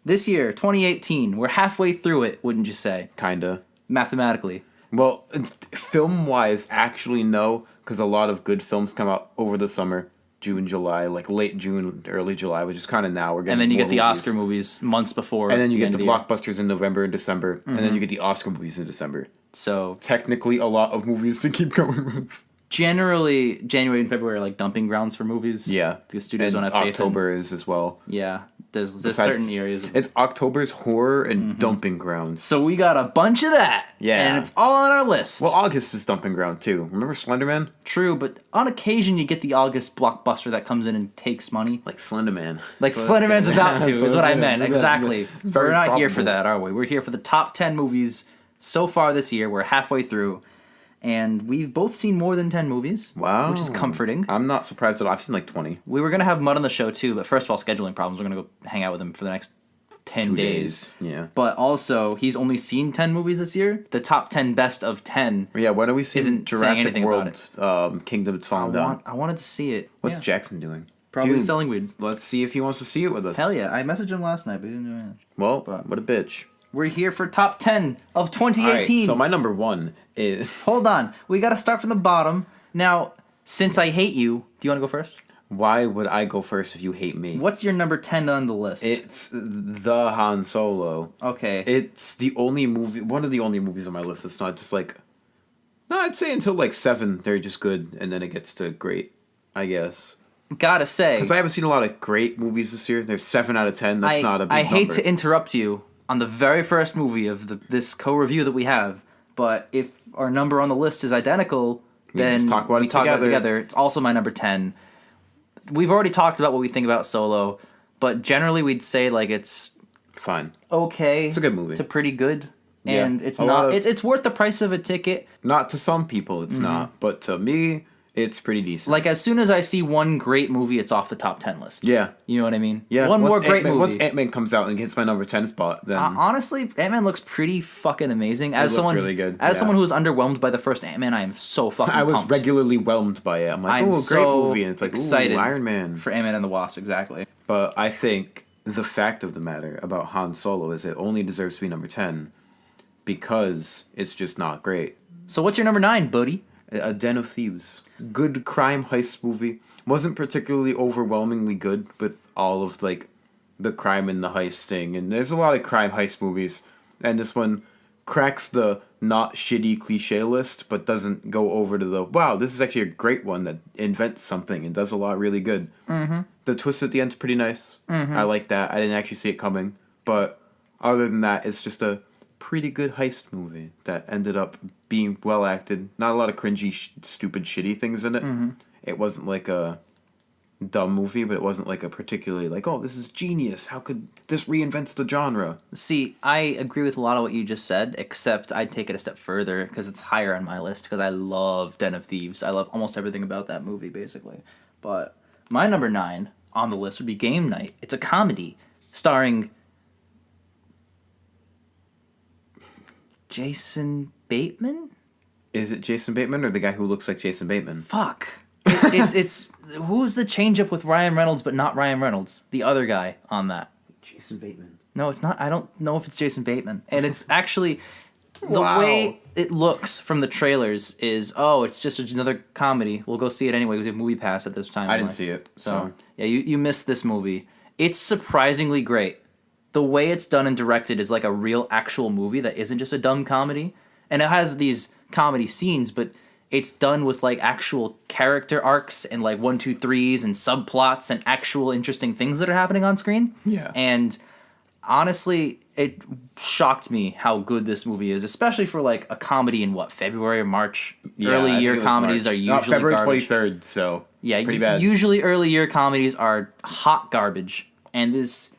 This year, 2018, we're halfway through it, wouldn't you say? Kinda. Mathematically. Well, film-wise, actually no, because a lot of good films come out over the summer. June, July, like late June, early July, which is kind of now. We're getting And then you more get the movies. Oscar movies months before. And then you get end the of year. blockbusters in November and December. And then you get the Oscar movies in December. So Technically, a lot of movies to keep going with. generally, January and February are like dumping grounds for movies. Yeah. The studios And don't have faith in. October is as well. Yeah. There's Besides, certain areas. It's October's horror and dumping grounds. So we got a bunch of that. Yeah. And it's all on our list. Well, August is dumping ground too. Remember Slenderman? True, but on occasion you get the August blockbuster that comes in and takes money. Like Slenderman. Like That's what Slenderman's it's- about to, that's is what I it's- meant. yeah, Exactly. very We're not here for probable. that, are we? We're here for the top 10 movies so far this year. We're halfway through. And we've both seen more than 10 movies. Wow. Which is comforting. I'm not surprised at all. I've seen like 20. We were going to have Mudd on the show too, but first of all, scheduling problems. We're going to go hang out with him for the next 10 2 days. Yeah. But also, he's only seen 10 movies this year. The top 10 best of 10. Yeah, when are we seeing Isn't saying Jurassic anything World about Kingdom It's Fallen Down? I wanted to see it. What's Yeah. Jackson doing? Probably Dude, selling weed. Let's see if he wants to see it with us. Hell yeah. I messaged him last night, but he didn't do anything. Well, But- what a bitch. We're here for top 10 of 2018. Alright, so my number one is... Hold on. We got to start from the bottom. Now, since I hate you, do you want to go first? Why would I go first if you hate me? What's your number 10 on the list? It's the Han Solo. Okay. It's the only movie, one of the only movies on my list. It's not just like... No, I'd say until like 7, they're just good, and then it gets to great, I guess. Gotta say, Because I haven't seen a lot of great movies this year. There's 7 out of 10. That's not a big I hate number. to interrupt you on the very first movie of this co-review that we have, but if our number on the list is identical, then just talk about we it talk about it together. together. It's also my number 10. We've already talked about what we think about Solo, but generally we'd say like it's Fine. okay. It's a good movie. To pretty good. Yeah. And it's A not. lot of- It's worth the price of a ticket. Not to some people, it's Mm-hmm. not. But to me, it's pretty decent. Like as soon as I see one great movie, it's off the top 10 list. Yeah. You know what I mean? Yeah. One more once great Ant-Man, movie. Once Ant-Man comes out and gets my number 10 spot, then... Honestly, Ant-Man looks pretty fucking amazing. As looks someone really good, As yeah. someone who was underwhelmed by the first Ant-Man, I am so fucking I was pumped regularly whelmed by it. I'm like, I'm oh, great so movie. And it's like, excited ooh, Iron Man. for Ant-Man and the Wasp. Exactly. But I think the fact of the matter about Han Solo is it only deserves to be number 10 because it's just not great. So what's your number 9, buddy? A Den of Thieves. Good crime heist movie. Wasn't particularly overwhelmingly good with all of, like, the crime and the heist thing. And there's a lot of crime heist movies. And this one cracks the not shitty cliche list, but doesn't go over to the, wow, this is actually a great one that invents something and does a lot really good. Mm-hmm. The twist at the end's pretty nice. Mm-hmm. I like that. I didn't actually see it coming. But other than that, it's just a pretty good heist movie that ended up being well acted. Not a lot of cringy, stupid, shitty things in it. Mm-hmm. It wasn't like a dumb movie, but it wasn't like a particularly like, oh, this is genius. How could this reinvents the genre? See, I agree with a lot of what you just said, except I'd take it a step further because it's higher on my list because I love Den of Thieves. I love almost everything about that movie, basically. But my number 9 on the list would be Game Night. It's a comedy starring Jason Bateman? Is it Jason Bateman or the guy who looks like Jason Bateman? Fuck. It's who's the change up with Ryan Reynolds but not Ryan Reynolds? The other guy on that. Jason Bateman. No, it's not. I don't know if it's Jason Bateman. And it's actually the Wow. way it looks from the trailers is, oh, it's just another comedy. We'll go see it anyway. We have Movie Pass at this time. I didn't see it. So, yeah, you missed this movie. It's surprisingly great. The way it's done and directed is like a real actual movie that isn't just a dumb comedy. And it has these comedy scenes, but it's done with like actual character arcs and like 1, 2, 3s and subplots and actual interesting things that are happening on screen. Yeah. And honestly, it shocked me how good this movie is, especially for like a comedy in February or March. Early year comedies are usually February garbage. 23rd, so Yeah, pretty bad. Usually early year comedies are hot garbage, and this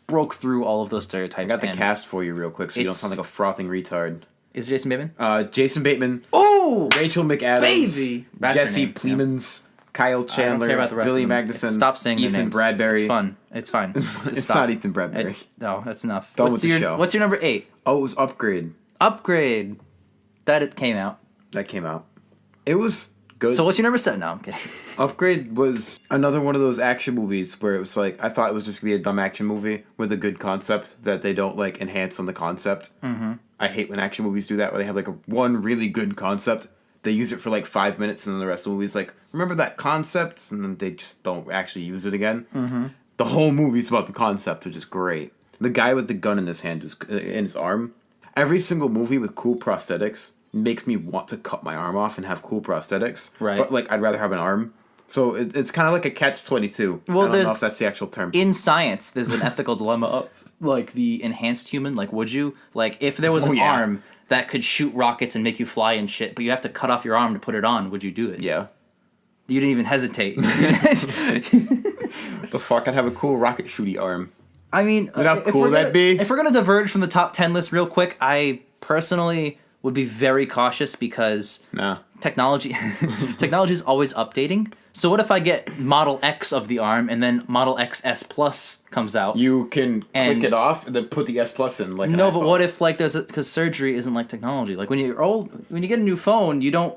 broke through all of those stereotypes. I got the and cast for you real quick so you don't it's- sound like a frothing retard. Is it Jason Bateman? Jason Bateman, Oh, Rachel McAdams, baby! That's her Jesse name, Plemons, Kyle I Chandler, don't care about the rest Billy of them. Magnuson, Stop saying their Ethan names. Bradbury. It's fun. It's fine. It's Stop. not Ethan Bradbury. No, that's enough. Done what's with the your show. What's your number 8? Oh, it was Upgrade Upgrade. That it came out. that came out. It was Good. So what's your number 7? No, I'm kidding. Upgrade was another one of those action movies where it was like I thought it was just gonna be a dumb action movie with a good concept that they don't like enhance on the concept. Mm-hmm. I hate when action movies do that where they have like one really good concept, they use it for like 5 minutes, and then the rest of the movie's like, remember that concept, and then they just don't actually use it again. Mm-hmm. The whole movie's about the concept, which is great. The guy with the gun in his hand, in his arm. Every single movie with cool prosthetics makes me want to cut my arm off and have cool prosthetics. Right. But like I'd rather have an arm. So it's kind of like a catch-22. Well, I don't know if that's the actual term. In science, there's an ethical dilemma of like the enhanced human. Like, would you like if there was an arm that could shoot rockets and make you fly and shit, but you have to cut off your arm to put it on? Would you do it? Yeah. You didn't even hesitate. The fuck? I'd have a cool rocket shooty arm. I mean, You know how cool that'd be? If we're gonna diverge from the top 10 list real quick, I personally would be very cautious because Nah. technology is always updating. So what if I get Model X of the arm and then Model XS Plus comes out? You can And- click it off and then put the S Plus in like an No, but iPhone. what if like because surgery isn't like technology. Like when you're old, when you get a new phone, you don't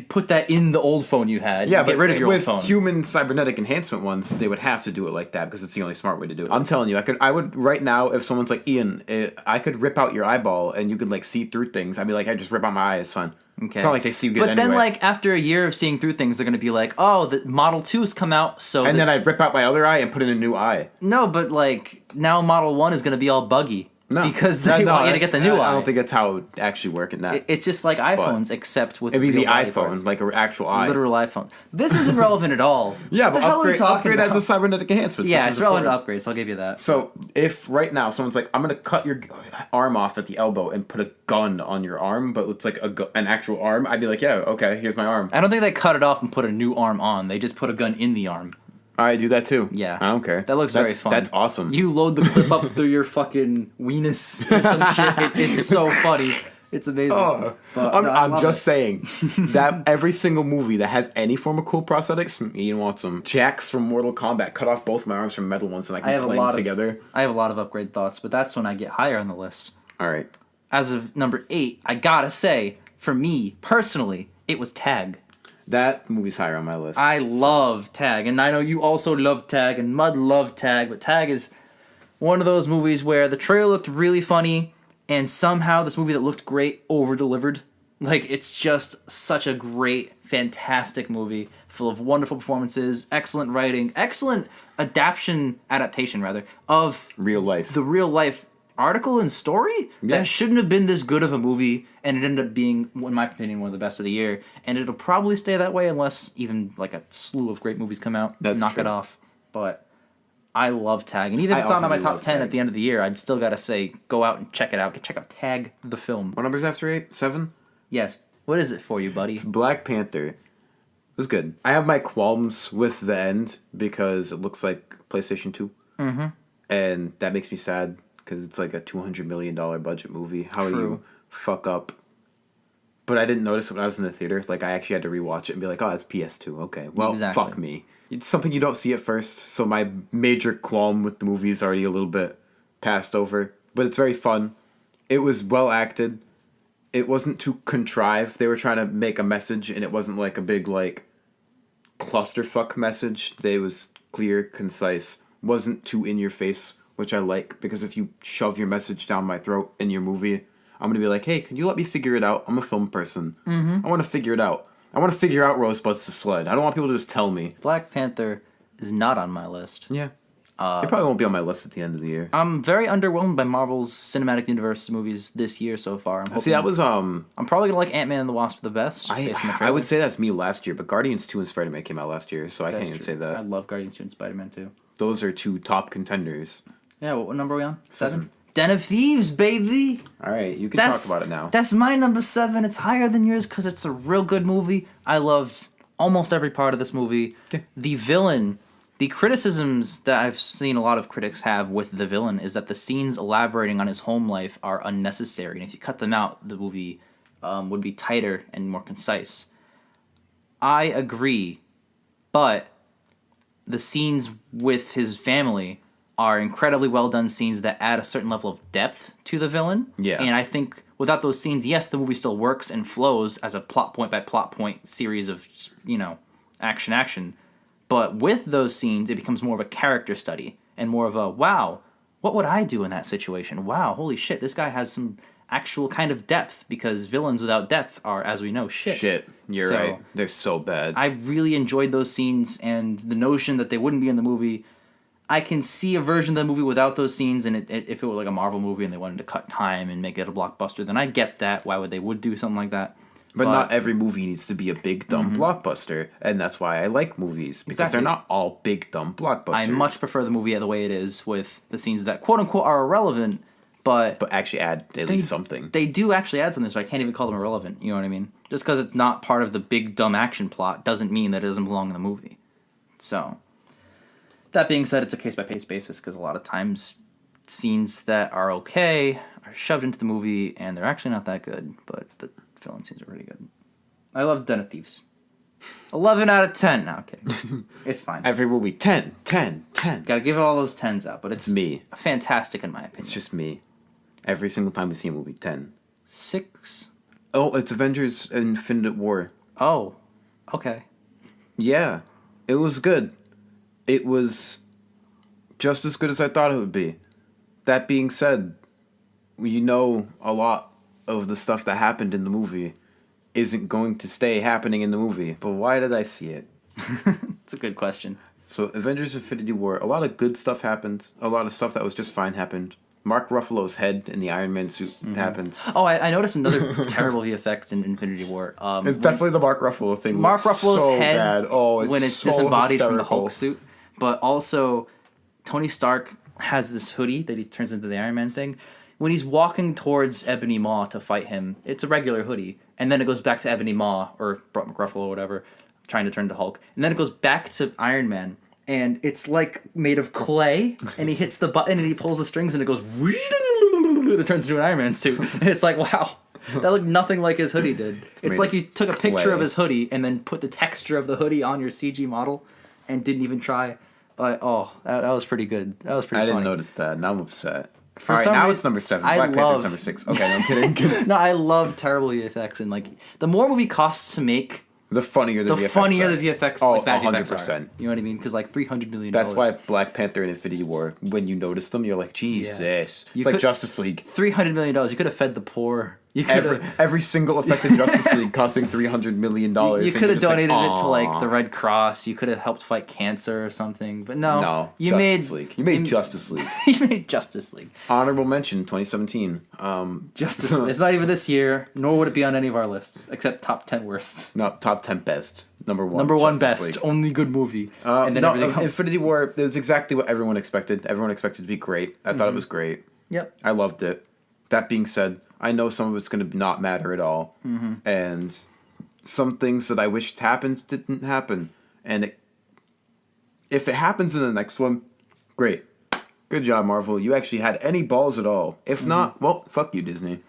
put that in the old phone you had. Yeah, you get but rid of your with old phone. human cybernetic enhancement ones, they would have to do it like that because it's the only smart way to do it. I'm telling you, I would right now if someone's like Ian, I could rip out your eyeball and you could like see through things. I'd be like, I just rip out my eye, it's fine. Okay. It's not like they see you good But anyway. then, like after a year of seeing through things, they're gonna be like, "Oh, the Model 2's come out." So and then I'd rip out my other eye and put in a new eye. no, but like now Model 1 is gonna be all buggy. No, because they want you to get the new eye. I don't think that's how it would actually work in that. It's just like iPhones, except with It'd be real the body iPhone, parts. like an actual eye. Literal iPhone. This isn't relevant at all. Yeah, what but the hell are we talking upgrade about? as a cybernetic enhancement. Yeah, it's relevant to upgrades. I'll give you that. So if right now someone's like, I'm gonna cut your arm off at the elbow and put a gun on your arm, but it's like an actual arm, I'd be like, yeah, okay, here's my arm. I don't think they cut it off and put a new arm on. They just put a gun in the arm. I do that too. Yeah. I don't care. That looks very fun. That's awesome. You load the clip up through your fucking weenus or some shit. It's so funny. It's amazing. But, no, I I'm love just it. saying that every single movie that has any form of cool prosthetics, Ian wants them. Jax from Mortal Kombat cut off both my arms from metal ones and I I have can a play lot them together. I have a lot of upgrade thoughts, but that's when I get higher on the list. All right. As of number 8, I gotta say, for me personally, it was Tag. That movie's higher on my list. I love Tag, and I know you also love Tag, and Mud loved Tag, but Tag is one of those movies where the trailer looked really funny, and somehow this movie that looked great over-delivered. Like, it's just such a great, fantastic movie, full of wonderful performances, excellent writing, excellent adaptation, of Real life. the real-life article and story Yeah. that shouldn't have been this good of a movie, and it ended up being, in my opinion, one of the best of the year. And it'll probably stay that way unless even like a slew of great movies come out, That's knock true. it off. But I love Tag, and even if I it's not also on my do top love 10 Tag. at the end of the year, I'd still gotta say go out and check it out. Check out Tag the film. What number's after 8? 7? Yes. What is it for you, buddy? Black Panther. It was good. I have my qualms with the end because it looks like PlayStation 2. Mm-hmm. And that makes me sad because it's like a $200 million budget movie. How do True. you fuck up? But I didn't notice it when I was in the theater. Like, I actually had to rewatch it and be like, oh, that's PS2. Okay. Well, Exactly. fuck me. It's something you don't see at first. So my major qualm with the movie is already a little bit passed over. But it's very fun. It was well acted. It wasn't too contrived. They were trying to make a message, and it wasn't like a big like clusterfuck message. They was clear, concise, wasn't too in your face, which I like because if you shove your message down my throat in your movie, I'm gonna be like, hey, can you let me figure it out? I'm a film person. Mm-hmm. I want to figure it out. I want to figure out Rosebud's the sled. I don't want people to just tell me. Black Panther is not on my list. Yeah. It probably won't be on my list at the end of the year. I'm very underwhelmed by Marvel's Cinematic Universe movies this year so far. See, that was I'm probably gonna like Ant-Man and the Wasp the best. based on the I trailer. would say that's me last year, but Guardians 2 and Spider-Man came out last year, so I That's can't even true. say that. I love Guardians 2 and Spider-Man 2. Those are two top contenders. Yeah, what number are we on? 7. Den of Thieves, baby! All right, you can That's, talk about it now. That's my number 7. It's higher than yours because it's a real good movie. I loved almost every part of this movie. Yeah. The villain, the criticisms that I've seen a lot of critics have with the villain is that the scenes elaborating on his home life are unnecessary. And if you cut them out, the movie would be tighter and more concise. I agree, but the scenes with his family are incredibly well done scenes that add a certain level of depth to the villain. Yeah. And I think without those scenes, yes, the movie still works and flows as a plot point by plot point series of, action. But with those scenes, it becomes more of a character study and more of a, wow, what would I do in that situation? Wow, holy shit, this guy has some actual kind of depth, because villains without depth are, as we know, shit. You're So, right. They're so bad. I really enjoyed those scenes, and the notion that they wouldn't be in the movie. I can see a version of the movie without those scenes, and if it were like a Marvel movie and they wanted to cut time and make it a blockbuster, then I get that. Why would they do something like that? But not every movie needs to be a big, dumb blockbuster. And that's why I like movies. Because Exactly. they're not all big, dumb blockbusters. I much prefer the movie the way it is, with the scenes that quote-unquote are irrelevant, but actually add at least something. they do actually add something, so I can't even call them irrelevant, you know what I mean? Just because it's not part of the big, dumb action plot doesn't mean that it doesn't belong in the movie. So, that being said, it's a case-by-case basis, because a lot of times scenes that are okay are shoved into the movie, and they're actually not that good, but the villain scenes are pretty good. I love Den of Thieves. 11 out of 10. No, I'm kidding. It's fine. Every movie, 10, 10, 10. Gotta give all those 10s out, but it's me. fantastic in my opinion. It's just me. Every single time we see a movie, 10. 6. Oh, it's Avengers Infinite War. Oh, okay. Yeah, it was good. It was just as good as I thought it would be. That being said, a lot of the stuff that happened in the movie isn't going to stay happening in the movie. But why did I see it? It's a good question. So, Avengers Infinity War, a lot of good stuff happened. A lot of stuff that was just fine happened. Mark Ruffalo's head in the Iron Man suit happened. Oh, I noticed another terrible VFX in Infinity War. It's definitely the Mark Ruffalo thing. Mark Ruffalo's so head bad. Oh, when it's so disembodied from the hysterical. Hulk suit, but also Tony Stark has this hoodie that he turns into the Iron Man thing. When he's walking towards Ebony Maw to fight him, it's a regular hoodie, and then it goes back to Ebony Maw or Mark Ruffalo or whatever, trying to turn to Hulk, and then it goes back to Iron Man. And it's like made of clay, and he hits the button and he pulls the strings and it goes, it turns into an Iron Man suit. And it's like, wow, that looked nothing like his hoodie did. It's like you took a picture clay. of his hoodie and then put the texture of the hoodie on your CG model and didn't even try. That was pretty good. That was pretty I funny. didn't notice that. Now I'm upset. For All right, some now reason- it's number 7. I Black Panther's love- number 6. Okay, no, I'm kidding. No, I love terrible VFX, and like the more movie costs to make, The funnier the the VFX funnier are. the VFX, Oh, like bad VFX 100%. are. You know what I mean? Because like $300 million. That's why Black Panther and Infinity War, when you notice them, you're like, Jesus. You It's like could- Justice League. $300 million. You could have fed the poor. You could have. Every single affected Justice League costing $300 million. You and could you're have just donated it to like "Aw." the Red Cross. You could have helped fight cancer or something. But no, No, you Justice made League. You made Justice League. you made Justice League. Honorable mention, 2017. Justice. It's not even this year, nor would it be on any of our lists except top 10 worst. No, top 10 best. Number 1. Number one Justice best, League. only good movie, and then everything else. Infinity War, it was exactly what everyone expected. Everyone expected it to be great. I thought it was great. Yep. I loved it. That being said, I know some of it's going to not matter at all. And some things that I wished happened didn't happen. And if it happens in the next one, great. Good job, Marvel. You actually had any balls at all. If not, well, fuck you, Disney.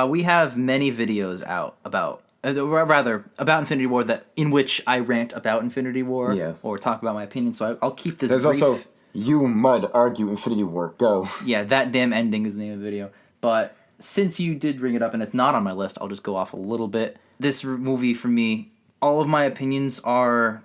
We have many videos out about, about Infinity War in which I rant about Infinity War Yes. or talk about my opinion. So I'll keep this. There's brief. also You Mud Argue Infinity War. Go. Yeah, that damn ending is the name of the video. But since you did bring it up and it's not on my list, I'll just go off a little bit. This movie, for me, all of my opinions are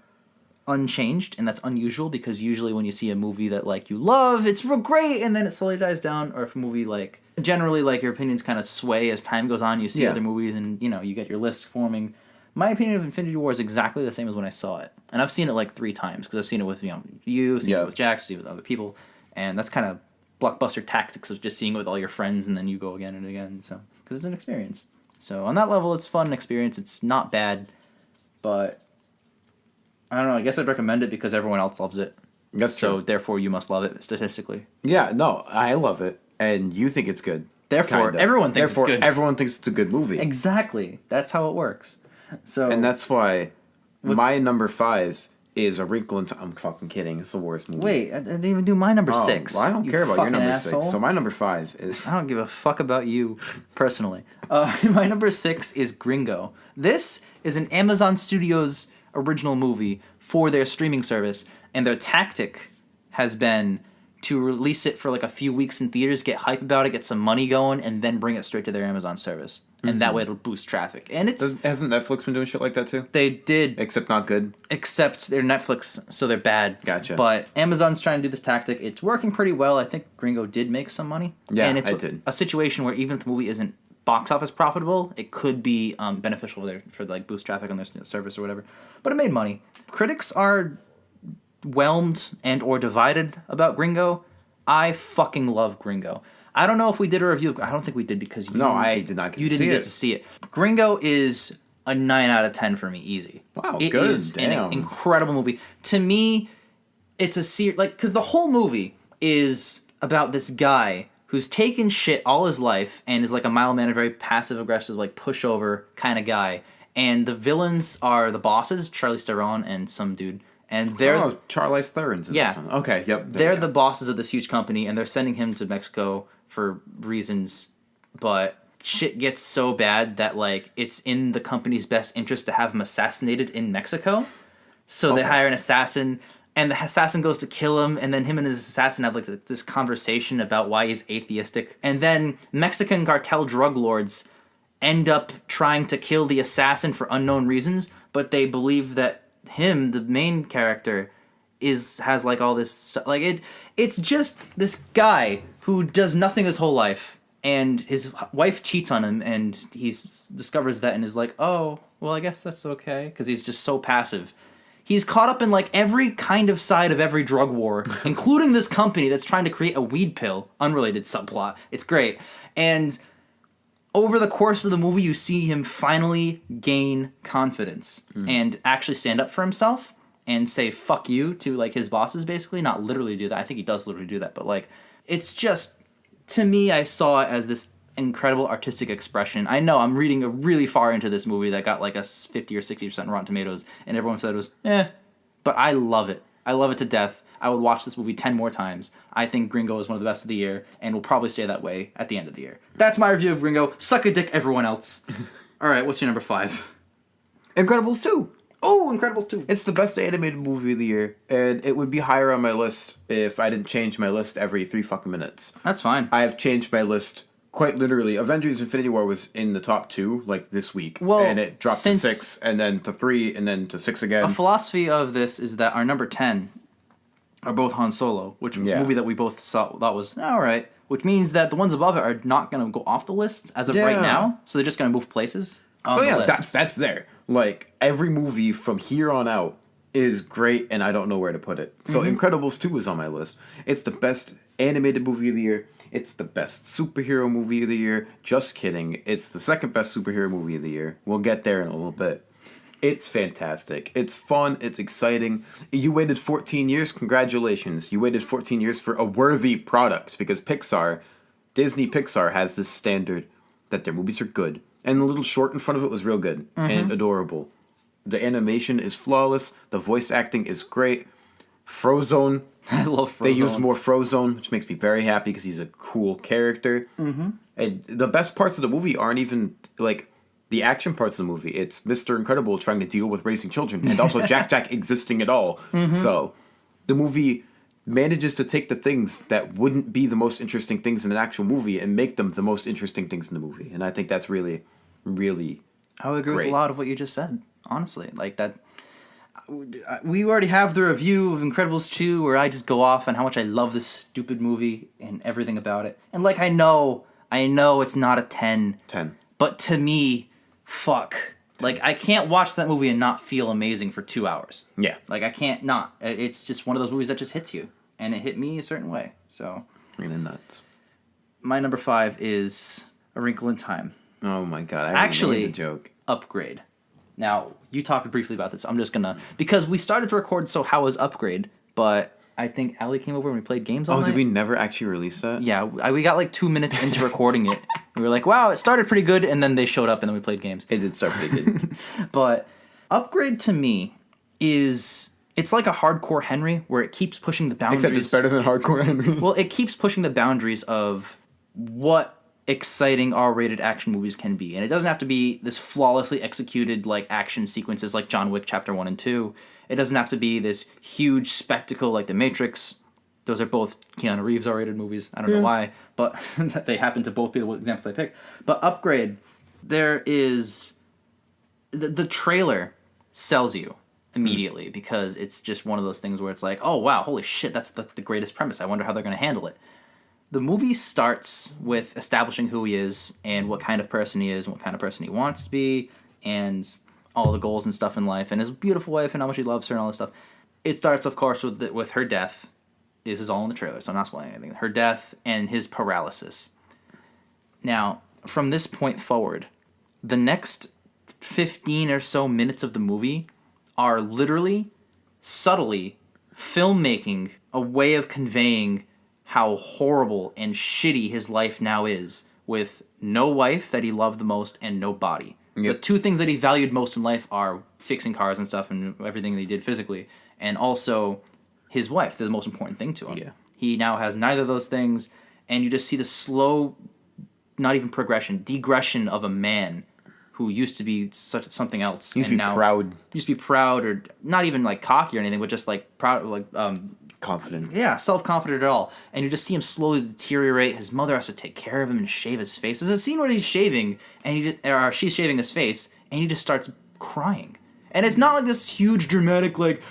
unchanged, and that's unusual because usually when you see a movie that like you love, it's real great, and then it slowly dies down. Or if a movie like generally like your opinions kind of sway as time goes on, you see Yeah. other movies, and you get your list forming. My opinion of Infinity War is exactly the same as when I saw it, and I've seen it like 3 times because I've seen it with you, seen Yeah. it with Jax, seen it with other people, and that's kind of blockbuster tactics of just seeing it with all your friends and then you go again and again. So because it's an experience. So on that level, it's a fun experience. It's not bad, but I don't know. I guess I'd recommend it because everyone else loves it. That's So true. therefore, you must love it statistically. Yeah, no, I love it, and you think it's good. Therefore, Kinda. everyone thinks Therefore, it's good. everyone thinks it's a good movie. Exactly. That's how it works. So And that's why What's- my number 5 is A Wrinkle in Time. I'm fucking kidding. It's the worst movie. wait. I didn't even do my number Oh, 6. well, I don't you care about your fucking number asshole. 6. So my number 5 is I don't give a fuck about you personally. My number 6 is Gringo. This is an Amazon Studios original movie for their streaming service, and their tactic has been to release it for like a few weeks in theaters, get hype about it, get some money going, and then bring it straight to their Amazon service. And that way it'll boost traffic. And Hasn't Netflix been doing shit like that too? they did, Except not good. except they're Netflix, so they're bad. Gotcha. But Amazon's trying to do this tactic. It's working pretty well. I think Gringo did make some money. Yeah, and it's it did. a situation where even if the movie isn't box office profitable, it could be beneficial for like boost traffic on their service or whatever. But it made money. Critics are whelmed and or divided about Gringo. I fucking love Gringo. I don't know if we did a review. I don't think we did because No, I did not get you to didn't see get it. to see it. Gringo is a 9 out of 10 for me, easy. Wow, It good, is an damn. incredible movie. To me, it's a because the whole movie is about this guy who's taken shit all his life and is like a mild mannered, very passive aggressive, like pushover kind of guy. And the villains are the bosses, Charlize Theron and some dude. And they're Charlize Theron's in Yeah. this one. Okay, yep. they're the bosses of this huge company, and they're sending him to Mexico for reasons, but shit gets so bad that like it's in the company's best interest to have him assassinated in Mexico. So they Okay. hire an assassin, and the assassin goes to kill him, and then him and his assassin have like this conversation about why he's atheistic. And then Mexican cartel drug lords end up trying to kill the assassin for unknown reasons, but they believe that him, the main character, has like all this stuff. Like it's just this guy who does nothing his whole life, and his wife cheats on him, and he discovers that and is like, oh, well, I guess that's okay, because he's just so passive. He's caught up in like every kind of side of every drug war, including this company that's trying to create a weed pill, unrelated subplot. It's great. And over the course of the movie, you see him finally gain confidence and actually stand up for himself and say fuck you to like his bosses, basically. Not literally do that. I think he does literally do that, but like it's just, to me, I saw it as this incredible artistic expression. I know I'm reading really far into this movie that got like a 50 or 60% Rotten Tomatoes, and everyone said it was but I love it. I love it to death. I would watch this movie 10 more times. I think Gringo is one of the best of the year, and will probably stay that way at the end of the year. That's my review of Gringo. Suck a dick, everyone else. All right, what's your number 5? Incredibles 2. Oh, Incredibles 2. It's the best animated movie of the year, and it would be higher on my list if I didn't change my list every 3 fucking minutes. That's fine. I have changed my list quite literally. Avengers Infinity War was in the top 2, like, this week. Well, and it dropped to since- 6, and then to 3, and then to 6 again. A philosophy of this is that our number 10 are both Han Solo, which movie that we both thought was all right, which means that the ones above it are not going to go off the list as of right Yeah. now, so they're just going to move places on So the yeah, list. that's there. Like, every movie from here on out is great, and I don't know where to put it. So Incredibles 2 is on my list. It's the best animated movie of the year. It's the best superhero movie of the year. Just kidding. It's the second best superhero movie of the year. We'll get there in a little bit. It's fantastic. It's fun. It's exciting. You waited 14 years. Congratulations. You waited 14 years for a worthy product, because Disney Pixar has this standard that their movies are good. And the little short in front of it was real good and adorable. The animation is flawless. The voice acting is great. Frozone. I love Frozone. They use more Frozone, which makes me very happy because he's a cool character. Mm-hmm. And the best parts of the movie aren't even, like, the action parts of the movie. It's Mr. Incredible trying to deal with raising children, and also Jack existing at all. So the movie manages to take the things that wouldn't be the most interesting things in an actual movie and make them the most interesting things in the movie. And I think that's really, really I would agree with great. a lot of what you just said, honestly. Like that, we already have the review of Incredibles 2 where I just go off on how much I love this stupid movie and everything about it. And like, I know it's not a 10. 10. But to me, fuck. Like, I can't watch that movie and not feel amazing for 2 hours. Yeah. Like, I can't not. It's just one of those movies that just hits you. And it hit me a certain way. So, Really nuts. my number 5 is A Wrinkle in Time. Oh my god. I actually- made the joke. Upgrade. Now, you talked briefly about this. I'm just gonna, because we started to record So How Was Upgrade, but I think Allie came over and we played games all Oh, night. did we never actually release that? Yeah, we got like 2 minutes into recording it. We were like, wow, it started pretty good, and then they showed up and then we played games. It did start pretty good. But Upgrade to me is, it's like a hardcore Henry where it keeps pushing the boundaries. Except it's better than Hardcore Henry. Well, it keeps pushing the boundaries of what exciting R-rated action movies can be. And it doesn't have to be this flawlessly executed like action sequences like John Wick Chapter 1 and 2. It doesn't have to be this huge spectacle like The Matrix. Those are both Keanu Reeves R-rated movies. I don't know why, but they happen to both be the examples I picked. But Upgrade, there is the trailer sells you immediately because it's just one of those things where it's like, oh wow, holy shit, that's the greatest premise. I wonder how they're going to handle it. The movie starts with establishing who he is and what kind of person he is and what kind of person he wants to be and all the goals and stuff in life and his beautiful wife and how much he loves her and all this stuff. It starts, of course, with her death. This is all in the trailer, so I'm not spoiling anything. Her death and his paralysis. Now, from this point forward, the next 15 or so minutes of the movie are literally, subtly, filmmaking a way of conveying how horrible and shitty his life now is with no wife that he loved the most and no body. Yep. The two things that he valued most in life are fixing cars and stuff and everything that he did physically, and also his wife, the most important thing to him. Yeah. He now has neither of those things, and you just see the slow, not even progression, degression of a man who used to be something else. He used to be proud. Used to be proud, or not even like cocky or anything, but just like proud, like Confident. yeah, self-confident at all. And you just see him slowly deteriorate. His mother has to take care of him and shave his face. There's a scene where he's shaving, and she's shaving his face, and he just starts crying. And it's not like this huge dramatic like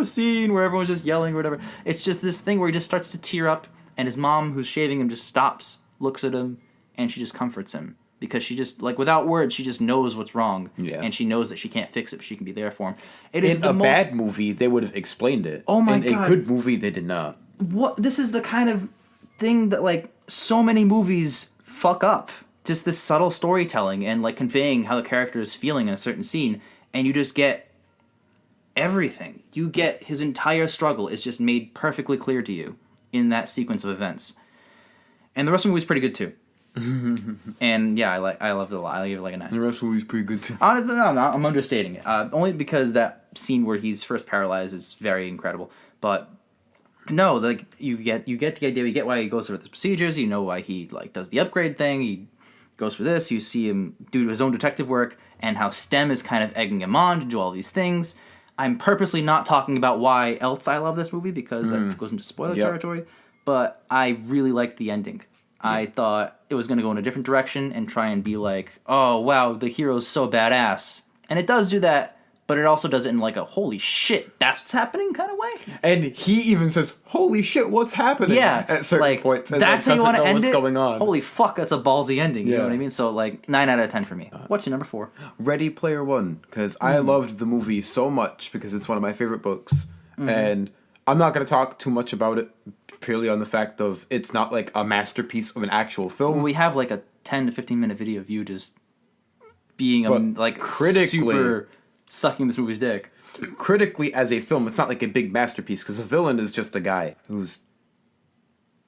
scene where everyone's just yelling or whatever. It's just this thing where he just starts to tear up, and his mom, who's shaving him, just stops, looks at him, and she just comforts him. Because she just, like, without words, she just knows what's wrong. Yeah. And she knows that she can't fix it, but she can be there for him. It is In a bad movie, they would have explained it. Oh my In God. a good movie, they did not. What? This is the kind of thing that, like, so many movies fuck up. Just this subtle storytelling and, like, conveying how the character is feeling in a certain scene. And you just get everything. You get his entire struggle is just made perfectly clear to you in that sequence of events. And the rest of the movie's pretty good, too. And yeah, I loved it a lot. I give it like a 9. The rest of the movie's pretty good too. Honestly, no, I'm understating it. Only because that scene where he's first paralyzed is very incredible. But no, like you get the idea. You get why he goes through the procedures. You know why he like does the upgrade thing. He goes for this. You see him do his own detective work and how STEM is kind of egging him on to do all these things. I'm purposely not talking about why else I love this movie because that goes into spoiler territory. But I really liked the ending. I thought it was going to go in a different direction and try and be like, oh, wow, the hero's so badass. And it does do that, but it also does it in like a, holy shit, that's what's happening kind of way. And he even says, holy shit, what's happening? Yeah. At certain like, points. And that's how you want to end what's it? going on. Holy fuck, that's a ballsy ending. You Yeah. know what I mean? So like 9 out of 10 for me. What's your number 4? Ready Player One, because I loved the movie so much because it's one of my favorite books. And I'm not going to talk too much about it purely on the fact of it's not like a masterpiece of an actual film. We have like a 10 to 15 minute video of you just being But like critically- super sucking this movie's dick. Critically, as a film, it's not like a big masterpiece because the villain is just a guy who's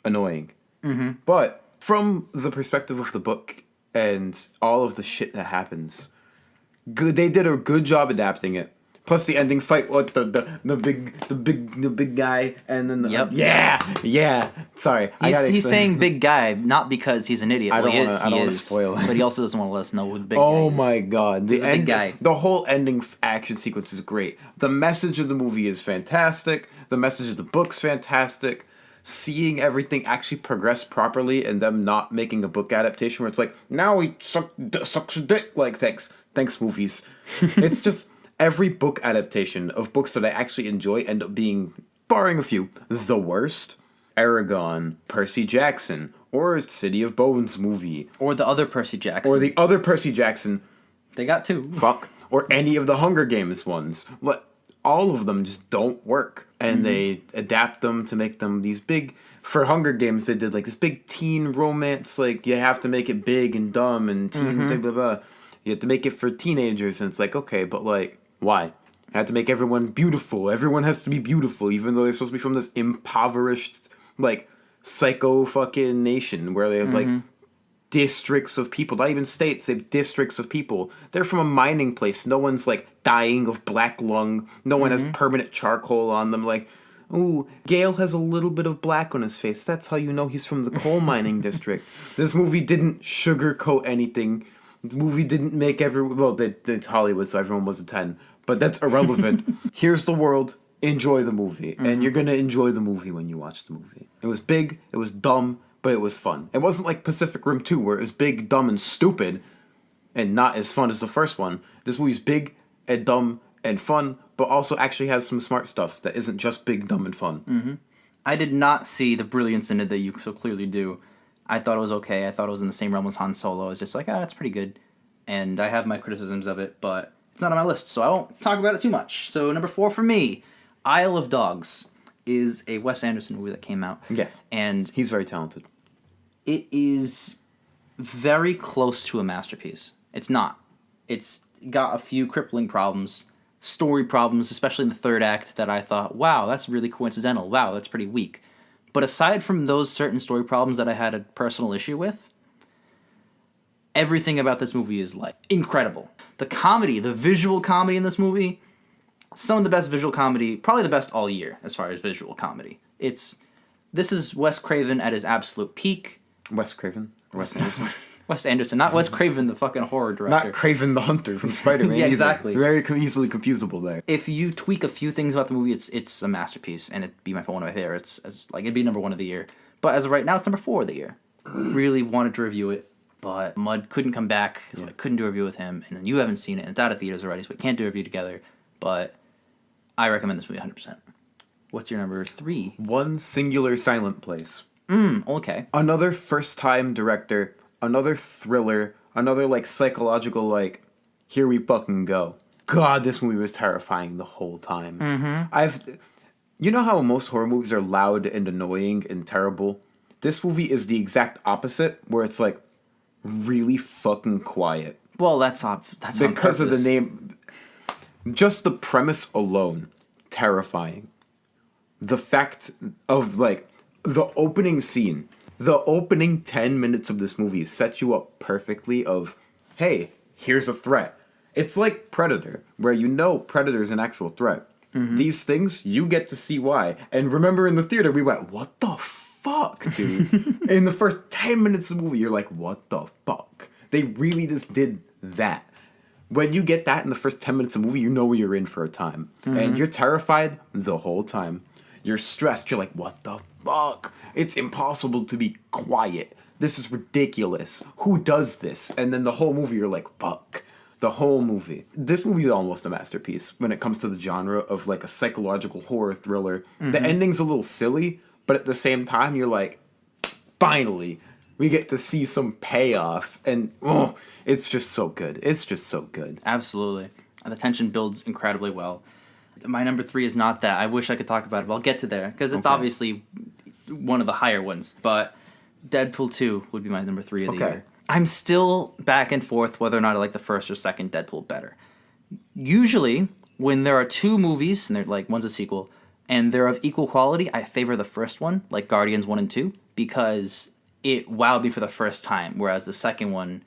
annoying. Mm-hmm. But from the perspective of the book and all of the shit that happens, they did a good job adapting it. Plus the ending fight with the big guy and then the, Yep. yeah. Sorry, He's saying big guy not because he's an idiot. I Well, don't he wanna is, spoil it. but he also doesn't want to let us know who the big guy Oh is. my god. He's a big guy. The whole ending action sequence is great. The message of the movie is fantastic. The message of the book's fantastic. Seeing everything actually progress properly and them not making a book adaptation where it's like, now he sucks a dick. Like, thanks movies. It's just every book adaptation of books that I actually enjoy end up being, barring a few, the worst. Aragon, Percy Jackson, or City of Bones movie. Or the other Percy Jackson. Or the other Percy Jackson, They got 2. fuck, or any of the Hunger Games ones. But all of them just don't work. And they adapt them to make them these big... For Hunger Games, they did like this big teen romance, like you have to make it big and dumb and teen blah, blah, blah. You have to make it for teenagers, and it's like, okay, but like, why? I had to make everyone beautiful. Everyone has to be beautiful, even though they're supposed to be from this impoverished, like, psycho fucking nation where they have like districts of people, not even states, they have districts of people. They're from a mining place. No one's like dying of black lung. No one has permanent charcoal on them. Like, ooh, Gale has a little bit of black on his face. That's how you know he's from the coal mining district. This movie didn't sugarcoat anything. This movie didn't make everyone... Well, it's Hollywood, so everyone was a 10. But that's irrelevant. Here's the world. enjoy the movie. And you're going to enjoy the movie when you watch the movie. It was big, it was dumb, but it was fun. It wasn't like Pacific Rim 2, where it was big, dumb, and stupid, and not as fun as the first one. This movie's big and dumb and fun, but also actually has some smart stuff that isn't just big, dumb, and fun. I did not see the brilliance in it that you so clearly do. I thought it was okay. I thought it was in the same realm as Han Solo. It's just like, it's pretty good. And I have my criticisms of it, but it's not on my list, so I won't talk about it too much. So number 4 for me, Isle of Dogs, is a Wes Anderson movie that came out. Yeah. And He's very talented. it is very close to a masterpiece. It's not. It's got a few crippling problems, story problems, especially in the third act, that I thought, wow, that's really coincidental. Wow, that's pretty weak. But aside from those certain story problems that I had a personal issue with, everything about this movie is like incredible. The comedy, the visual comedy in this movie, some of the best visual comedy, probably the best all year as far as visual comedy. This is Wes Craven at his absolute peak. Wes Craven? Or Wes Anderson? Wes Anderson, not Wes Craven, the fucking horror director. Not Craven the Hunter from Spider-Man. Yeah, either. exactly. Very easily confusable there. If you tweak a few things about the movie, it's a masterpiece, and it'd be one of my favorites. It'd be number 1 of the year. But as of right now, it's number 4 of the year. Really wanted to review it, but Mud couldn't come back. I couldn't do a review with him, and then you haven't seen it, and it's out of theaters already, so we can't do a review together. But I recommend this movie 100%. What's your number 3? One Singular Silent Place. Okay. Another first-time director, another thriller, another, like, psychological, like, here we fucking go. God, this movie was terrifying the whole time. You know how most horror movies are loud and annoying and terrible? This movie is the exact opposite, where it's, like, really fucking quiet. Well, that's Because of the name. Just the premise alone, terrifying. The fact of, like, the opening scene, the opening 10 minutes of this movie sets you up perfectly of, hey, here's a threat. It's like Predator, where you know Predator's an actual threat. These things, you get to see why. And remember in the theater, we went, what the fuck, dude? In the first 10 minutes of the movie, you're like, what the fuck? They really just did that. When you get that in the first 10 minutes of the movie, you know you're in for a time. And you're terrified the whole time. You're stressed. You're like, what the fuck? It's impossible to be quiet. This is ridiculous. Who does this? And then the whole movie, you're like, fuck. The whole movie. This movie is almost a masterpiece when it comes to the genre of like a psychological horror thriller. The ending's a little silly, but at the same time, you're like, finally, we get to see some payoff. And it's just so good. It's just so good. Absolutely. And the tension builds incredibly well. My number 3 is not that. I wish I could talk about it, but I'll get to there, because it's obviously one of the higher ones. But Deadpool 2 would be my number 3 of the year. I'm still back and forth whether or not I like the first or second Deadpool better. Usually, when there are 2 movies, and they're like, one's a sequel, and they're of equal quality, I favor the first one, like Guardians 1 and 2, because it wowed me for the first time, whereas the second one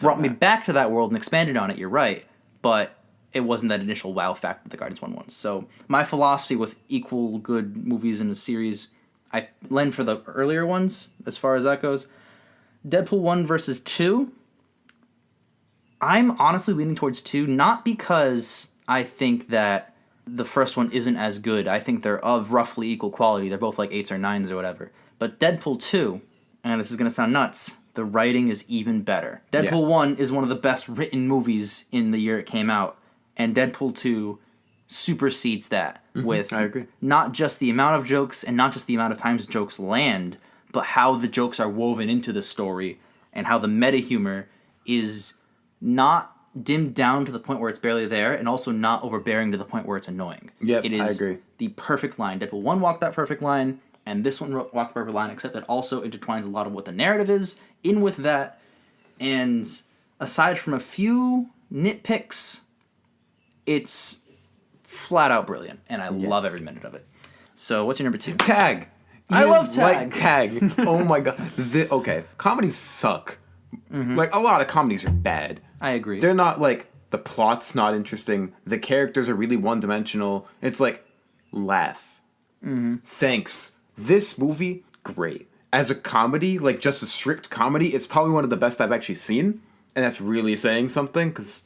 brought me back to that world and expanded on it, you're right, but it wasn't that initial wow factor that the Guardians 1 was. So my philosophy with equal good movies in a series, I lend for the earlier ones, as far as that goes. Deadpool 1 versus 2, I'm honestly leaning towards 2, not because I think that the first one isn't as good. I think they're of roughly equal quality. They're both like 8s or 9s or whatever. But Deadpool 2, and this is going to sound nuts, the writing is even better. Deadpool 1 is one of the best written movies in the year it came out, and Deadpool 2 supersedes that with I agree. Not just the amount of jokes and not just the amount of times jokes land, but how the jokes are woven into the story and how the meta humor is not dimmed down to the point where it's barely there and also not overbearing to the point where it's annoying. Yep, it is I agree. The perfect line. Deadpool 1 walked that perfect line, and this one walked the perfect line, except it also intertwines a lot of what the narrative is in with that. And aside from a few nitpicks, it's flat out brilliant, and I love every minute of it. So what's your number 2? Tag. I love Tag. Like Tag. Oh my god. Okay, comedies suck. Like, a lot of comedies are bad. I agree. They're not, like, the plot's not interesting. The characters are really one-dimensional. It's like, laugh. Thanks. This movie, great. As a comedy, like, just a strict comedy, it's probably one of the best I've actually seen. And that's really saying something, because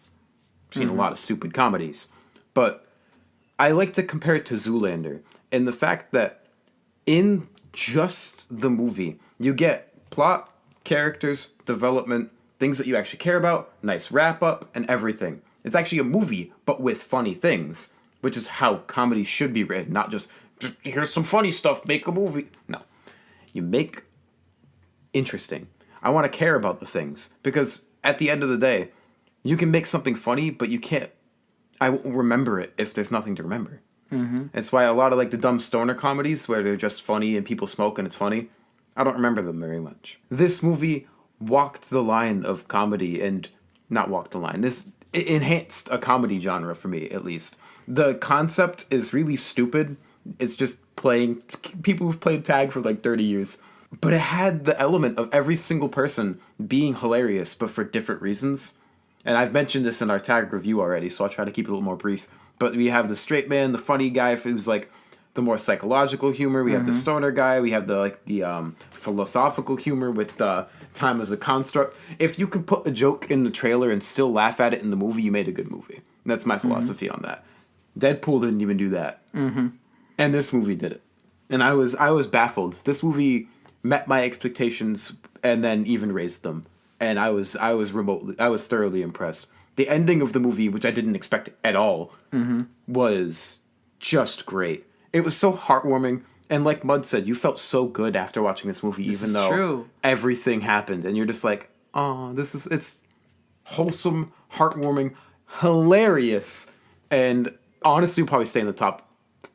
I've seen a lot of stupid comedies. But I like to compare it to Zoolander and the fact that in just the movie, you get plot, characters, development, things that you actually care about, nice wrap up, and everything. It's actually a movie, but with funny things, which is how comedy should be written, not just here's some funny stuff, make a movie. No. You make interesting. I want to care about the things because at the end of the day, you can make something funny, but you can't. I won't remember it if there's nothing to remember. Mm-hmm. It's why a lot of like the dumb stoner comedies where they're just funny and people smoke and it's funny, I don't remember them very much. This movie walked the line of comedy and not walked the line. It enhanced a comedy genre for me at least. The concept is really stupid. It's just playing people who've played tag for like 30 years. But it had the element of every single person being hilarious, but for different reasons. And I've mentioned this in our tag review already, so I'll try to keep it a little more brief. But we have the straight man, the funny guy who's like the more psychological humor. We have the stoner guy. We have the philosophical humor with time as a construct. If you can put a joke in the trailer and still laugh at it in the movie, you made a good movie. That's my philosophy on that. Deadpool didn't even do that. Mm-hmm. And this movie did it. And I was baffled. This movie met my expectations and then even raised them. And I was thoroughly impressed. The ending of the movie, which I didn't expect at all, was just great. It was so heartwarming. And like Mud said, you felt so good after watching this movie, even though everything happened. And you're just like, oh, it's wholesome, heartwarming, hilarious. And honestly, will probably stay in the top.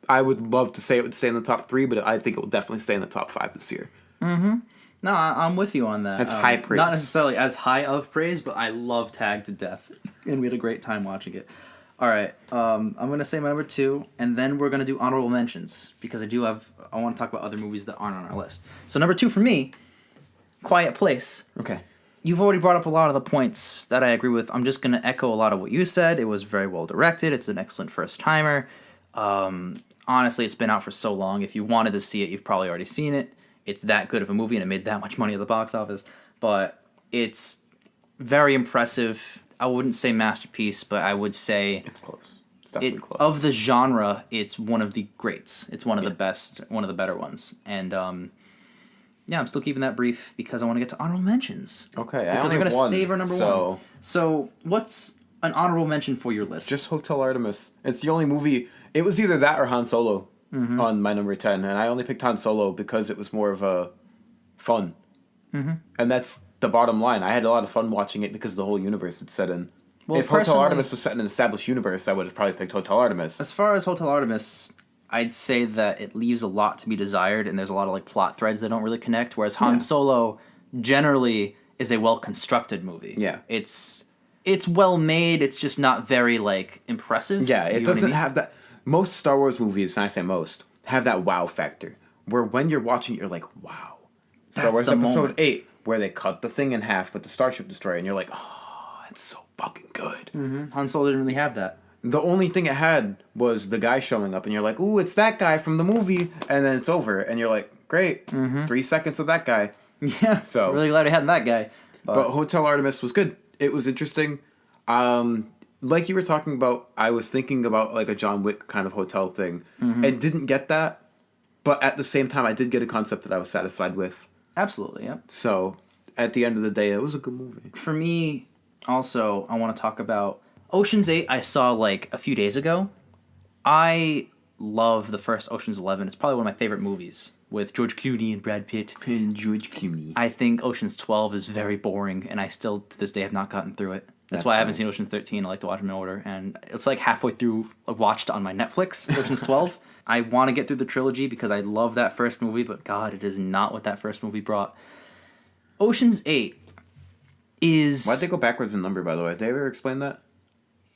I would love to say it would stay in the top 3, but I think it will definitely stay in the top 5 this year. Mm-hmm. No, I'm with you on that. That's high praise. Not necessarily as high of praise, but I love Tag to death. And we had a great time watching it. All right, I'm going to say my number 2, and then we're going to do honorable mentions, because I want to talk about other movies that aren't on our list. So number 2 for me, Quiet Place. Okay. You've already brought up a lot of the points that I agree with. I'm just going to echo a lot of what you said. It was very well directed. It's an excellent first-timer. Honestly, it's been out for so long. If you wanted to see it, you've probably already seen it. It's that good of a movie, and it made that much money at the box office. But it's very impressive. I wouldn't say masterpiece, but I would say it's close. It's definitely close. Of the genre, it's one of the greats. It's one of the best, one of the better ones. And I'm still keeping that brief because I want to get to honorable mentions. Okay, because we're going to save our number 1. So what's an honorable mention for your list? Just Hotel Artemis. It's the only movie. It was either that or Han Solo on my number 10, and I only picked Han Solo because it was more of a fun. Mm-hmm. And that's the bottom line. I had a lot of fun watching it because the whole universe it's set in. Well, if Hotel Artemis was set in an established universe, I would have probably picked Hotel Artemis. As far as Hotel Artemis, I'd say that it leaves a lot to be desired, and there's a lot of like plot threads that don't really connect, whereas Han Solo generally is a well-constructed movie. Yeah. It's well made, it's just not very like impressive. Yeah, it doesn't have that. Most Star Wars movies, and I say most, have that wow factor. Where when you're watching it, you're like, wow. Star Wars Episode 8, where they cut the thing in half with the Starship Destroyer, and you're like, oh, it's so fucking good. Mm-hmm. Han Solo didn't really have that. The only thing it had was the guy showing up, and you're like, ooh, it's that guy from the movie, and then it's over, and you're like, great, 3 seconds of that guy. Yeah, so really glad we had that guy. But Hotel Artemis was good. It was interesting. Like you were talking about, I was thinking about like a John Wick kind of hotel thing, and didn't get that. But at the same time, I did get a concept that I was satisfied with. Absolutely, yeah. So at the end of the day, it was a good movie. For me, also, I want to talk about Ocean's 8. I saw like a few days ago. I love the first Ocean's 11. It's probably one of my favorite movies with George Clooney and Brad Pitt. And George Clooney. I think Ocean's 12 is very boring, and I still, to this day, have not gotten through it. That's why I haven't seen Ocean's 13. I like to watch them in order. And it's like halfway through, watched on my Netflix, Ocean's 12. I want to get through the trilogy because I love that first movie, but God, it is not what that first movie brought. Ocean's 8 is... Why'd they go backwards in number, by the way? Did they ever explain that?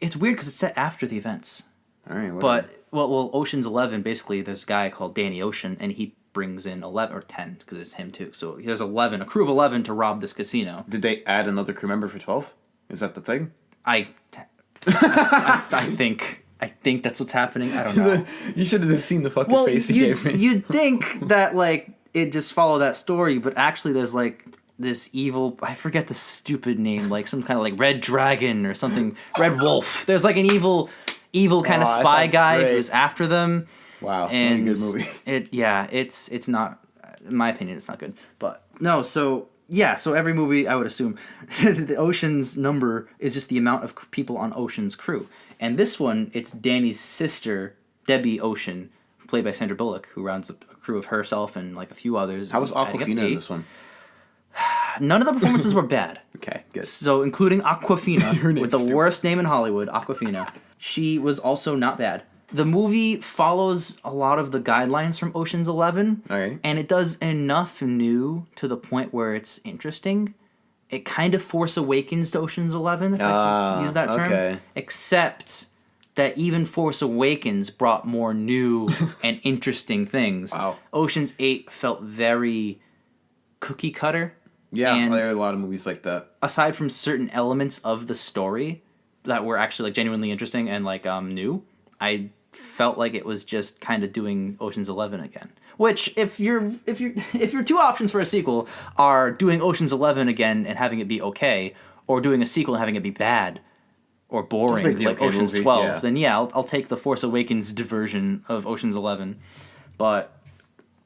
It's weird because it's set after the events. All right, whatever. But, well, Ocean's 11, basically, there's a guy called Danny Ocean, and he brings in 11, or 10, because it's him too. So there's 11, a crew of 11 to rob this casino. Did they add another crew member for 12? Is that the thing? I think that's what's happening. I don't know. You should have just seen the fucking face he gave me. You'd think that, like, it just followed that story, but actually there's, like, this evil... I forget the stupid name. Like, some kind of, like, Red Dragon or something. Red Wolf. There's, like, an evil evil kind of Oh, that spy sounds guy great. who's after them. Wow, And really good movie. it's not, in my opinion, it's not good. But no, so yeah, so every movie I would assume the Ocean's number is just the amount of people on Ocean's crew. And this one, it's Danny's sister, Debbie Ocean, played by Sandra Bullock, who rounds up a crew of herself and like a few others. How was adding up Aquafina in 8. this one? None of the performances were bad. Okay, good. So, including Aquafina, Her name's with the stupid. worst name in Hollywood, Aquafina. She was also not bad. The movie follows a lot of the guidelines from Ocean's 11, Okay. and it does enough new to the point where it's interesting. It kind of Force Awakens to Ocean's 11, if I can use that term. Okay. Except that even Force Awakens brought more new and interesting things. Wow. Ocean's 8 felt very cookie cutter. Yeah, And there are a lot of movies like that. aside from certain elements of the story that were actually like genuinely interesting and like new, I felt like it was just kind of doing Ocean's 11 again. Which if your two options for a sequel are doing Ocean's 11 again and having it be okay, or doing a sequel and having it be bad or make boring the like okay Ocean's movie, 12, yeah. then yeah, I'll take the Force Awakens version of Ocean's 11. But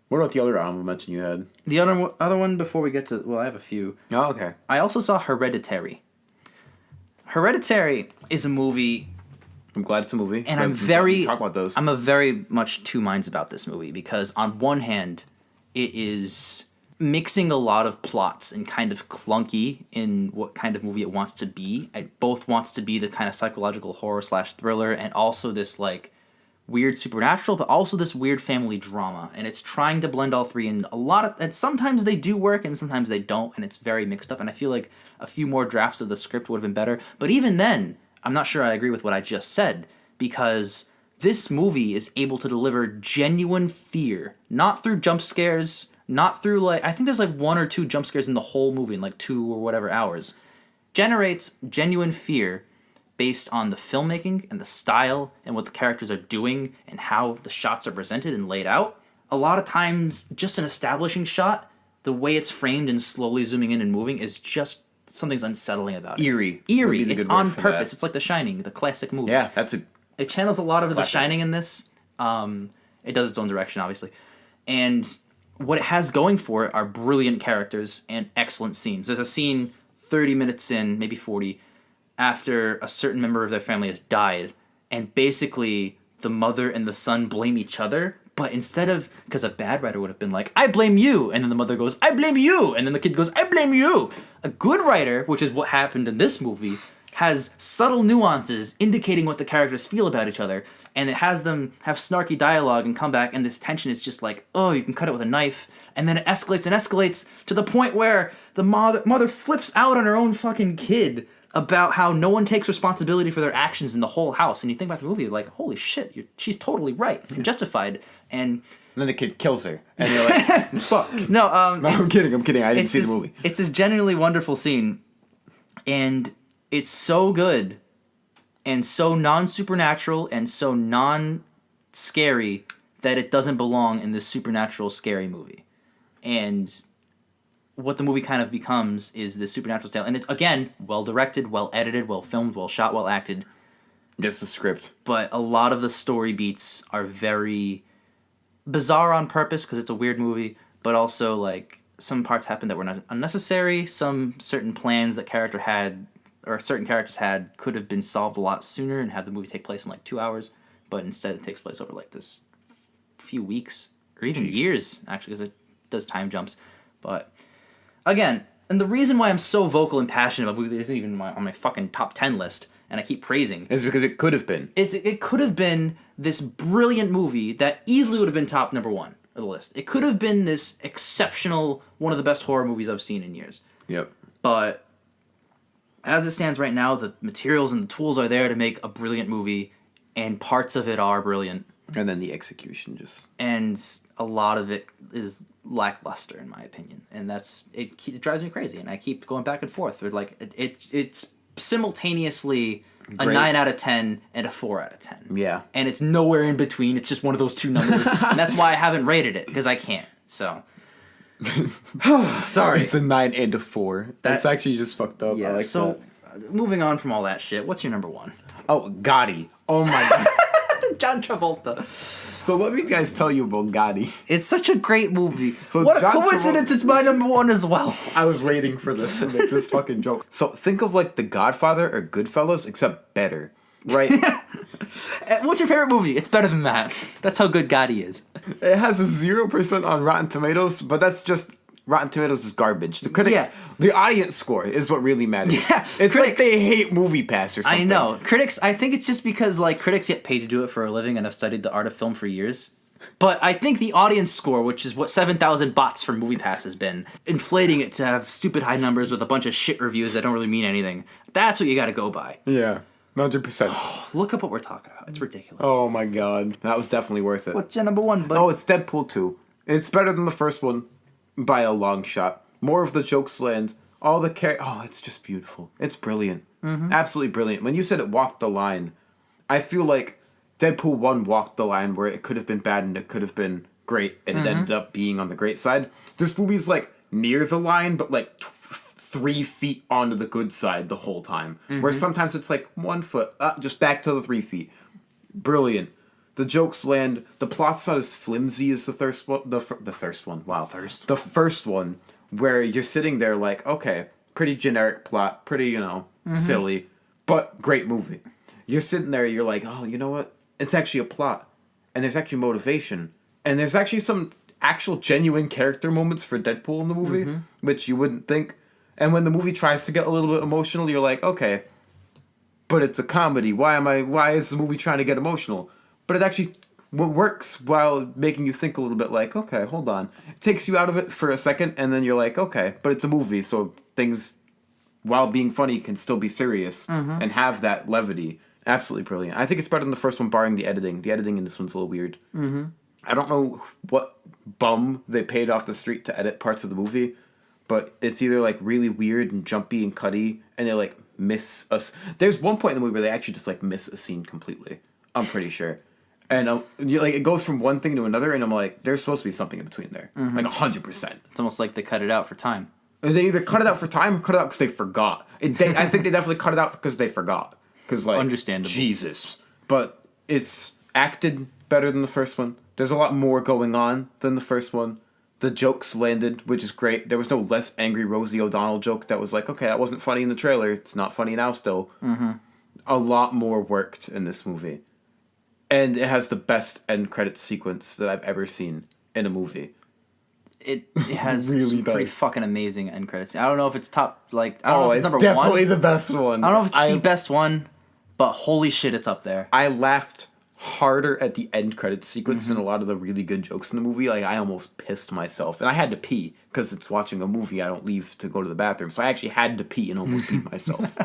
What about the other honorable mention you had? the other one before we get to, well, I have a few. Oh, okay. I also saw Hereditary. Hereditary is a movie, I'm glad it's a movie. and We talk about those. I'm a very much two minds about this movie because on one hand, it is mixing a lot of plots and kind of clunky in what kind of movie it wants to be. It both wants to be the kind of psychological horror / thriller and also this like weird supernatural, but also this weird family drama. And it's trying to blend all three, and and sometimes they do work and sometimes they don't, and it's very mixed up. And I feel like a few more drafts of the script would have been better. But even then, I'm not sure I agree with what I just said, because this movie is able to deliver genuine fear, not through jump scares, not through like, I think there's like 1 or 2 jump scares in the whole movie in like 2 or whatever hours. Generates genuine fear based on the filmmaking and the style and what the characters are doing and how the shots are presented and laid out. A lot of times, just an establishing shot, the way it's framed and slowly zooming in and moving is just something's unsettling about it. Eerie. Eerie. would be the It's good word on for purpose. that. It's like The Shining, the classic movie. Yeah, that's a... It channels a lot of The Classic. Shining in this. It does its own direction, obviously. And what it has going for it are brilliant characters and excellent scenes. There's a scene 30 minutes in, maybe 40, after a certain member of their family has died, and basically the mother and the son blame each other, but instead of, because a bad writer would have been like, I blame you, and then the mother goes, I blame you, and then the kid goes, I blame you. A good writer, which is what happened in this movie, has subtle nuances indicating what the characters feel about each other, and it has them have snarky dialogue and come back, and this tension is just like, oh, you can cut it with a knife, and then it escalates and escalates to the point where the mother flips out on her own fucking kid about how no one takes responsibility for their actions in the whole house. And you think about the movie, like, holy shit, she's totally right and justified. And And then the kid kills her. And you're like, fuck. no, No, I'm kidding. I didn't see the this, movie. It's this genuinely wonderful scene, and it's so good, and so non-supernatural, and so non-scary that it doesn't belong in this supernatural scary movie. And what the movie kind of becomes is this supernatural tale, and it's again well directed, well edited, well filmed, well shot, well acted. Just the script. But a lot of the story beats are very bizarre on purpose because it's a weird movie, but also like some parts happen that were not unnecessary. Some certain plans that certain characters had could have been solved a lot sooner and had the movie take place in like 2 hours, but instead it takes place over like this few weeks or even years actually, because it does time jumps. But again, and the reason why I'm so vocal and passionate about the movie that isn't even on my fucking top 10 list, and I keep praising, It's because it could have been. it could have been this brilliant movie that easily would have been top number 1 of the list. It could have been this exceptional, one of the best horror movies I've seen in years. Yep. But as it stands right now, the materials and the tools are there to make a brilliant movie, and parts of it are brilliant, And then the execution just... and a lot of it is lackluster in my opinion, and it drives me crazy, and I keep going back and forth. But like it's simultaneously a Great. 9 out of 10 and a 4 out of 10. Yeah. And it's nowhere in between. It's just one of those two numbers, and that's why I haven't rated it, because I can't. So sorry. It's a 9 and a 4. That's actually just fucked up. I like so that. moving on from all that shit, what's your number 1? Oh, Gotti. Oh my god. John Travolta. So let me guys tell you about Gotti. It's such a great movie. So What a John coincidence! Travolta- It's my number one as well. I was waiting for this to make this fucking joke. So think of like The Godfather or Goodfellas, except better. Right? What's your favorite movie? It's better than that. That's how good Gotti is. It has a 0% on Rotten Tomatoes, but that's just Rotten Tomatoes is garbage. The critics, Yeah. the audience score is what really matters. Yeah, It's like critics- they hate Movie Pass or something. I know. Critics, I think it's just because like critics get paid to do it for a living and have studied the art of film for years. But I think the audience score, which is what 7,000 bots for MoviePass has been, inflating it to have stupid high numbers with a bunch of shit reviews that don't really mean anything. That's what you gotta go by. Yeah, 100%. Look up what we're talking about. It's ridiculous. Oh my god, that was definitely worth it. What's your number one, bud? Oh, it's Deadpool 2. It's better than the first one by a long shot. More of the jokes land. All the oh, it's just beautiful. It's brilliant. Absolutely brilliant. When you said it walked the line, I feel like Deadpool 1 walked the line where it could have been bad and it could have been great, and it ended up being on the great side. This movie's like near the line, but like 3 feet onto the good side the whole time. Where sometimes it's like 1 foot, just back to the 3 feet. Brilliant. The jokes land. The plot's not as flimsy as the first one. The first one. Wow. Thirst. The first one, where you're sitting there like, okay, pretty generic plot, pretty, silly, but great movie. You're sitting there, you're like, oh, you know what? It's actually a plot. And there's actually motivation. And there's actually some actual genuine character moments for Deadpool in the movie, which you wouldn't think. And when the movie tries to get a little bit emotional, you're like, okay, but it's a comedy. Why is the movie trying to get emotional? But it actually works while making you think a little bit like, okay, hold on. It takes you out of it for a second, and then you're like, okay, but it's a movie, so things, while being funny, can still be serious and have that levity. Absolutely brilliant. I think it's better than the first one, barring the editing. The editing in this one's a little weird. I don't know what bum they paid off the street to edit parts of the movie, but it's either like really weird and jumpy and cutty, and they like miss us. There's one point in the movie where they actually just like miss a scene completely. I'm pretty sure. And it goes from one thing to another, and I'm like, there's supposed to be something in between there, like 100%. It's almost like they cut it out for time. And they either cut it out for time or cut it out because they forgot. I think they definitely cut it out because they forgot. Because like, Understandable. Jesus. But it's acted better than the first one. There's a lot more going on than the first one. The jokes landed, which is great. There was no less angry Rosie O'Donnell joke that was like, okay, that wasn't funny in the trailer. It's not funny now still. A lot more worked in this movie. And it has the best end credits sequence that I've ever seen in a movie. It has Really some pretty does. fucking amazing end credits. I don't know if it's top, like, I don't know if it's it's number definitely one. the best one. I don't know if it's the best one, but holy shit, it's up there. I laughed harder at the end credits sequence than a lot of the really good jokes in the movie. Like, I almost pissed myself. And I had to pee, because it's watching a movie. I don't leave to go to the bathroom. So I actually had to pee and almost peed myself.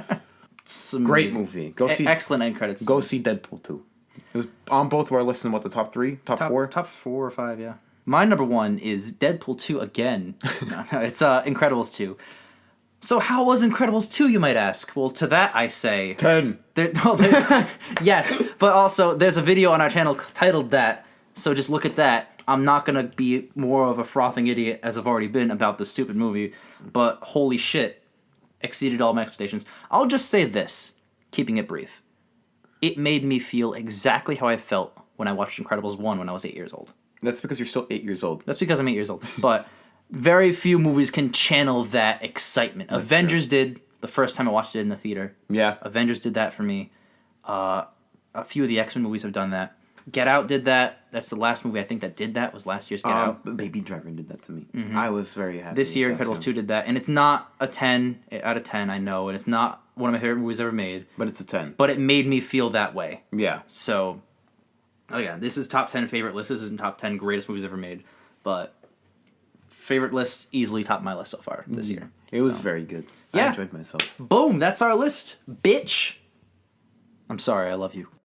It's Great amazing. movie. Go see Excellent end credits. Go see Deadpool 2. It was on both of our lists in what, the top 3? Top 4? Top 4 or 5, yeah. My number one is Deadpool 2 again. No, it's Incredibles 2. So how was Incredibles 2, you might ask? Well, to that I say... 10. Yes, but also there's a video on our channel titled that, so just look at that. I'm not going to be more of a frothing idiot as I've already been about this stupid movie, but holy shit, exceeded all my expectations. I'll just say this, keeping it brief. It made me feel exactly how I felt when I watched Incredibles 1 when I was 8 years old. That's because you're still 8 years old. That's because I'm 8 years old. But very few movies can channel that excitement. Avengers did the first time I watched it in the theater. Yeah. Avengers did that for me. A few of the X-Men movies have done that. Get Out did that. That's the last movie I think that did that, was last year's Get Out. Baby Driver did that to me. I was very happy. This year, with that Incredibles too. 2 did that. And it's not a 10 out of 10, I know. And it's not one of my favorite movies ever made. But it's a 10. But it made me feel that way. Yeah. So, again, this is top 10 favorite list. This isn't top 10 greatest movies ever made. But favorite list, easily top my list so far this year. It was So, very good. Yeah. I enjoyed myself. boom, that's our list. Bitch. I'm sorry, I love you.